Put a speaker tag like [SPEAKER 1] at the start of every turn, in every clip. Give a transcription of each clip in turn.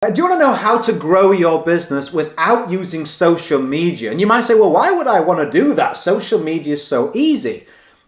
[SPEAKER 1] Do you want to know how to grow your business without using social media? And you might say, well, why would I want to do that? Social media is so easy.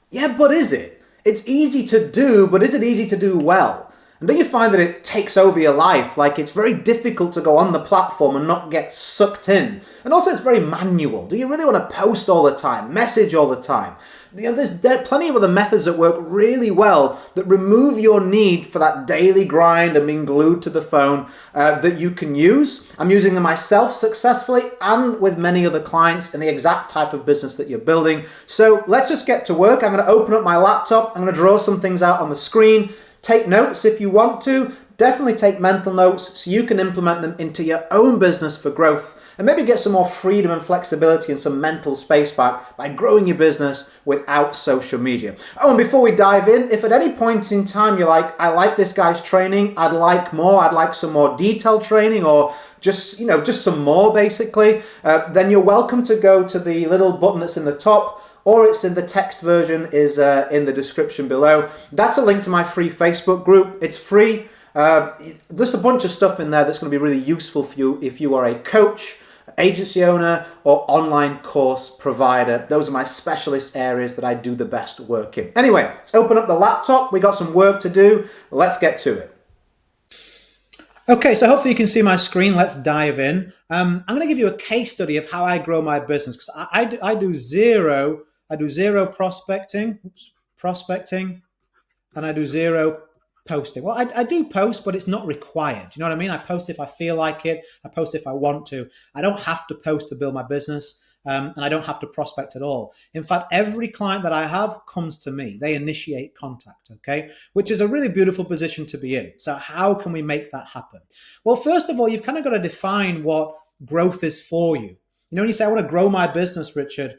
[SPEAKER 1] Yeah, but is it? It's easy to do, but is it easy to do well? And don't you find that it takes over your life? Like, it's very difficult to go on the platform and not get sucked in. And also, it's very manual. Do you really want to post all the time, message all the time? There are plenty of other methods that work really well that remove your need for that daily grind and being glued to the phone that you can use. I'm using them myself successfully and with many other clients in the exact type of business that you're building. So let's just get to work. I'm going to open up my laptop. I'm going to draw some things out on the screen. Take notes if you want to. Definitely take mental notes so you can implement them into your own business for growth and maybe get some more freedom and flexibility and some mental space back by growing your business without social media. Oh, and before we dive in, if at any point in time you're like, I like this guy's training, I'd like more, I'd like some more detailed training or just some more basically, then you're welcome to go to the little button that's in the top, or it's in the text version is in the description below. That's a link to my free Facebook group. It's free. There's a bunch of stuff in there that's going to be really useful for you if you are a coach, agency owner, or online course provider. Those are my specialist areas that I do the best work in. Anyway, let's open up the laptop. We got some work to do. Let's get to it. Okay, so hopefully you can see my screen. Let's dive in. I'm going to give you a case study of how I grow my business because I do zero prospecting, and I do zero posting. Well, I do post, but it's not required. You know what I mean? I post if I feel like it. I post if I want to. I don't have to post to build my business, and I don't have to prospect at all. In fact, every client that I have comes to me. They initiate contact, okay? Which is a really beautiful position to be in. So how can we make that happen? Well, first of all, you've kind of got to define what growth is for you. You know, when you say, I want to grow my business, Richard,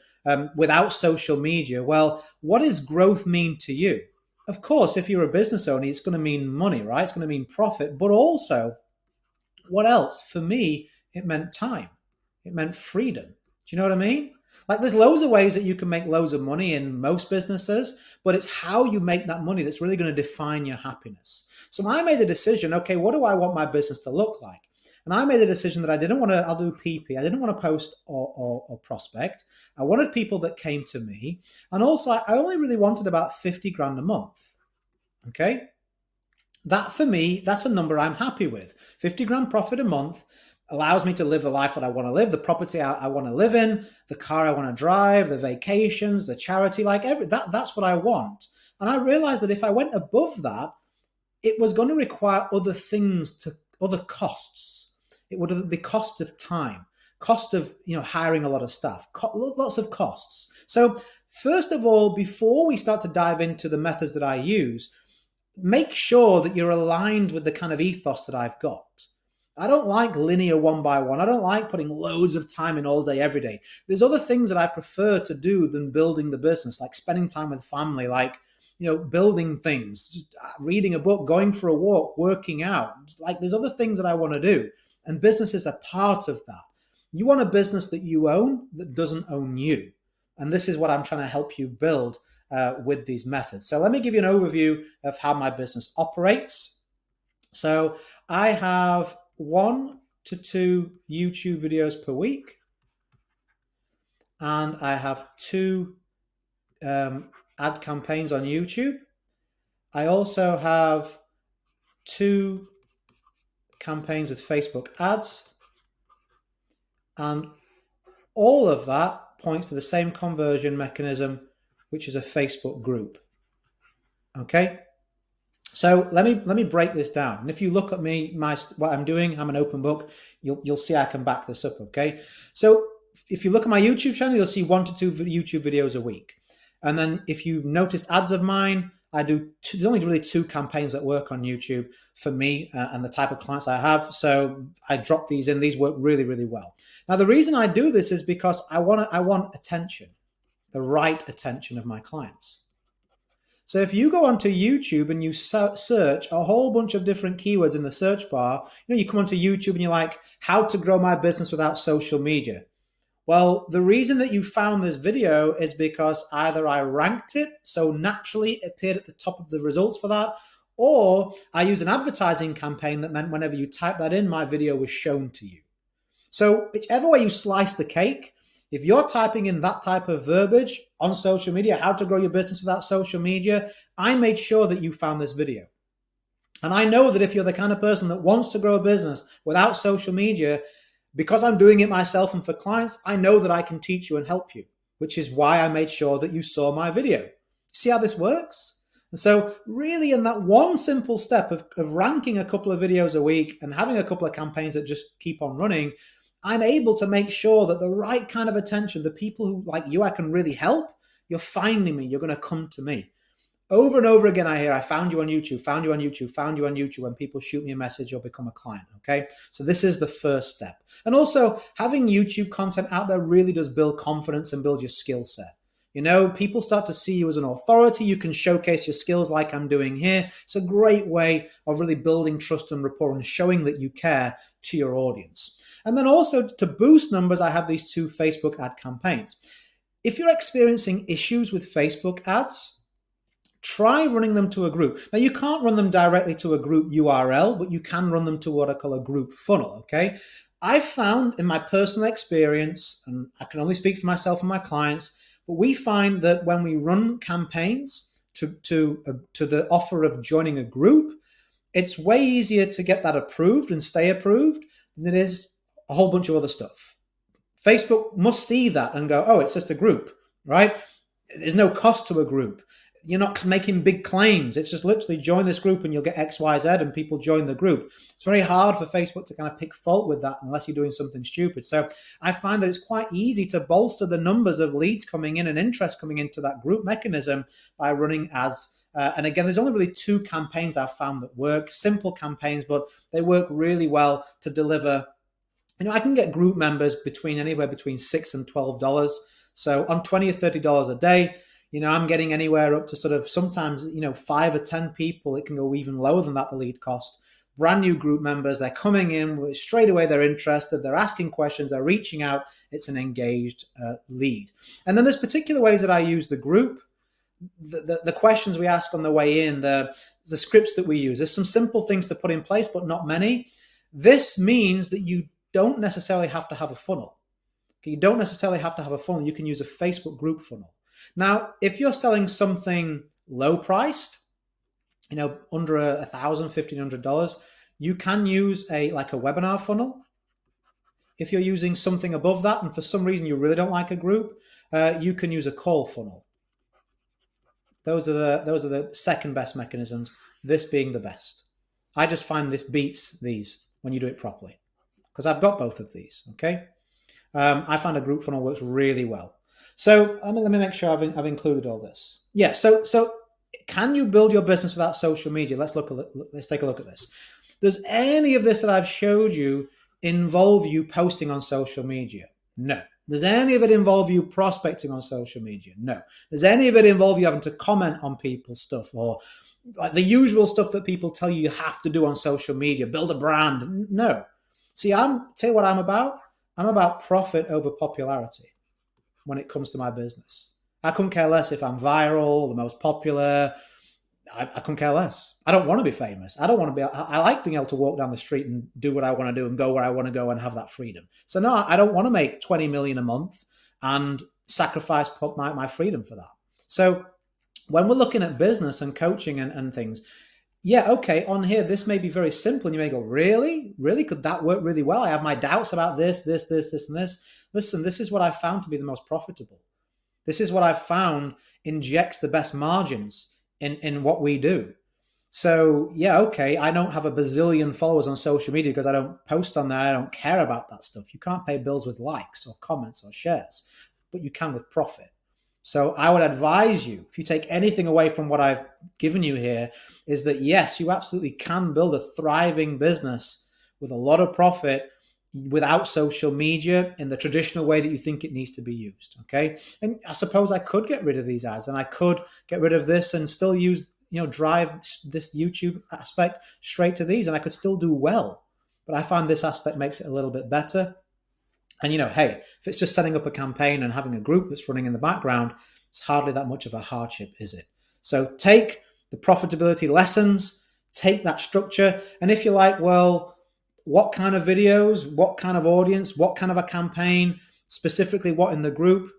[SPEAKER 1] without social media, well, what does growth mean to you? Of course, if you're a business owner, it's going to mean money, right? It's going to mean profit, but also, what else? For me, it meant time. It meant freedom. Do you know what I mean? Like there's loads of ways that you can make loads of money in most businesses, but it's how you make that money that's really going to define your happiness. So I made a decision, okay, what do I want my business to look like? And I made a decision that I didn't want to, I'll do PP. I didn't want to post or prospect. I wanted people that came to me. And also I only really wanted about 50 grand a month. Okay. That for me, that's a number I'm happy with. 50 grand profit a month allows me to live the life that I want to live, the property I want to live in, the car I want to drive, the vacations, the charity, like that's what I want. And I realized that if I went above that, it was going to require other things, other costs. It would be cost of time, cost of hiring a lot of staff, lots of costs. So first of all, before we start to dive into the methods that I use, make sure that you're aligned with the kind of ethos that I've got. I don't like linear one by one. I don't like putting loads of time in all day, every day. There's other things that I prefer to do than building the business, like spending time with family, like, building things, just reading a book, going for a walk, working out. Like there's other things that I want to do. And business is a part of that. You want a business that you own that doesn't own you. And this is what I'm trying to help you build with these methods. So let me give you an overview of how my business operates. So I have 1 to 2 YouTube videos per week, and I have 2 ad campaigns on YouTube. I also have 2 campaigns with Facebook ads, and all of that points to the same conversion mechanism, which is a Facebook group. Okay, so let me break this down. And if you look at me, what I'm doing, I'm an open book. You'll see I can back this up. Okay, so if you look at my YouTube channel, you'll see 1 to 2 YouTube videos a week. And then if you noticed ads of mine, there's only really 2 campaigns that work on YouTube for me and the type of clients I have. So I drop these in. These work really, really well. Now, the reason I do this is because I want attention, the right attention of my clients. So if you go onto YouTube and you search a whole bunch of different keywords in the search bar, you come onto YouTube and you're like, how to grow my business without social media. Well, the reason that you found this video is because either I ranked it, so naturally it appeared at the top of the results for that, Or I use an advertising campaign that meant whenever you type that in, my video was shown to you. So whichever way you slice the cake, if you're typing in that type of verbiage on social media, how to grow your business without social media, I made sure that you found this video. And I know that if you're the kind of person that wants to grow a business without social media, because I'm doing it myself and for clients, I know that I can teach you and help you, which is why I made sure that you saw my video. See how this works? And so really in that one simple step of ranking a couple of videos a week and having a couple of campaigns that just keep on running, I'm able to make sure that the right kind of attention, the people who like you, I can really help, you're finding me, you're going to come to me. Over and over again, I hear, I found you on YouTube, found you on YouTube, found you on YouTube, when people shoot me a message or become a client, okay? So this is the first step. And also, having YouTube content out there really does build confidence and build your skill set. You know, people start to see you as an authority. You can showcase your skills like I'm doing here. It's a great way of really building trust and rapport and showing that you care to your audience. And then also to boost numbers, I have these 2 Facebook ad campaigns. If you're experiencing issues with Facebook ads, try running them to a group. Now, you can't run them directly to a group URL, but you can run them to what I call a group funnel, okay? I've found in my personal experience, and I can only speak for myself and my clients, but we find that when we run campaigns to the offer of joining a group, it's way easier to get that approved and stay approved than it is a whole bunch of other stuff. Facebook must see that and go, oh, it's just a group, right? There's no cost to a group. You're not making big claims. It's just literally join this group and you'll get X, Y, Z, and people join the group. It's very hard for Facebook to kind of pick fault with that unless you're doing something stupid. So I find that it's quite easy to bolster the numbers of leads coming in and interest coming into that group mechanism by running ads. And again, there's only really 2 campaigns I've found that work, simple campaigns, but they work really well to deliver. You know, I can get group members anywhere between $6 and $12. So on $20 or $30 a day, you know, I'm getting anywhere up to sort of sometimes, 5 or 10 people. It can go even lower than that, the lead cost. Brand new group members, they're coming in, straight away they're interested, they're asking questions, they're reaching out. It's an engaged lead. And then there's particular ways that I use the group, the questions we ask on the way in, the scripts that we use. There's some simple things to put in place, but not many. This means that you don't necessarily have to have a funnel. You don't necessarily have to have a funnel. You can use a Facebook group funnel. Now, if you're selling something low priced, under $1,000, $1,500, you can use a webinar funnel. If you're using something above that and for some reason you really don't like a group, you can use a call funnel. Those are the second best mechanisms, this being the best. I just find this beats these when you do it properly because I've got both of these, okay? I find a group funnel works really well. So let me make sure I've included all this. Yeah. So can you build your business without social media? Let's take a look at this. Does any of this that I've showed you involve you posting on social media? No. Does any of it involve you prospecting on social media? No. Does any of it involve you having to comment on people's stuff or like the usual stuff that people tell you have to do on social media? Build a brand? No. See, tell you what I'm about. I'm about profit over popularity. When it comes to my business, I couldn't care less if I'm viral, the most popular. I couldn't care less. I don't want to be famous. I don't want to be. I like being able to walk down the street and do what I want to do and go where I want to go and have that freedom. So no, I don't want to make 20 million a month and sacrifice my freedom for that. So when we're looking at business and coaching and things, yeah, okay, on here, this may be very simple. And you may go, really? Really? Could that work really well? I have my doubts about this, and this. Listen, this is what I found to be the most profitable. This is what I've found injects the best margins in what we do. So, yeah, okay, I don't have a bazillion followers on social media because I don't post on there. I don't care about that stuff. You can't pay bills with likes or comments or shares, but you can with profit. So I would advise you, if you take anything away from what I've given you here, is that yes, you absolutely can build a thriving business with a lot of profit without social media in the traditional way that you think it needs to be used, okay? And I suppose I could get rid of these ads and I could get rid of this and still use, drive this YouTube aspect straight to these and I could still do well. But I find this aspect makes it a little bit better. And, hey, if it's just setting up a campaign and having a group that's running in the background, it's hardly that much of a hardship, is it? So take the profitability lessons, take that structure. And if you're like, well, what kind of videos, what kind of audience, what kind of a campaign, specifically what in the group,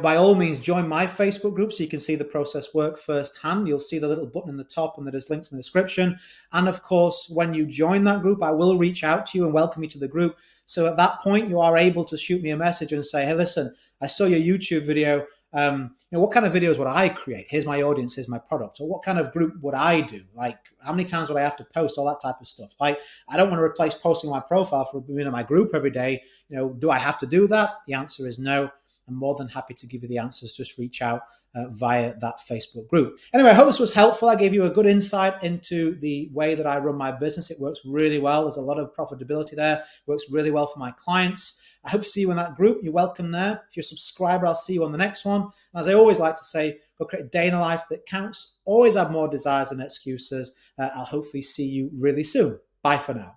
[SPEAKER 1] by all means, join my Facebook group so you can see the process work firsthand. You'll see the little button in the top and there's links in the description. And of course, when you join that group, I will reach out to you and welcome you to the group. So at that point, you are able to shoot me a message and say, hey, listen, I saw your YouTube video. What kind of videos would I create? Here's my audience, here's my product. Or what kind of group would I do? Like, how many times would I have to post? All that type of stuff. Like, I don't want to replace posting my profile for my group every day. Do I have to do that? The answer is no. I'm more than happy to give you the answers. Just reach out via that Facebook group. Anyway, I hope this was helpful. I gave you a good insight into the way that I run my business. It works really well. There's a lot of profitability there. It works really well for my clients. I hope to see you in that group. You're welcome there. If you're a subscriber, I'll see you on the next one. And as I always like to say, go create a day in a life that counts. Always have more desires than excuses. I'll hopefully see you really soon. Bye for now.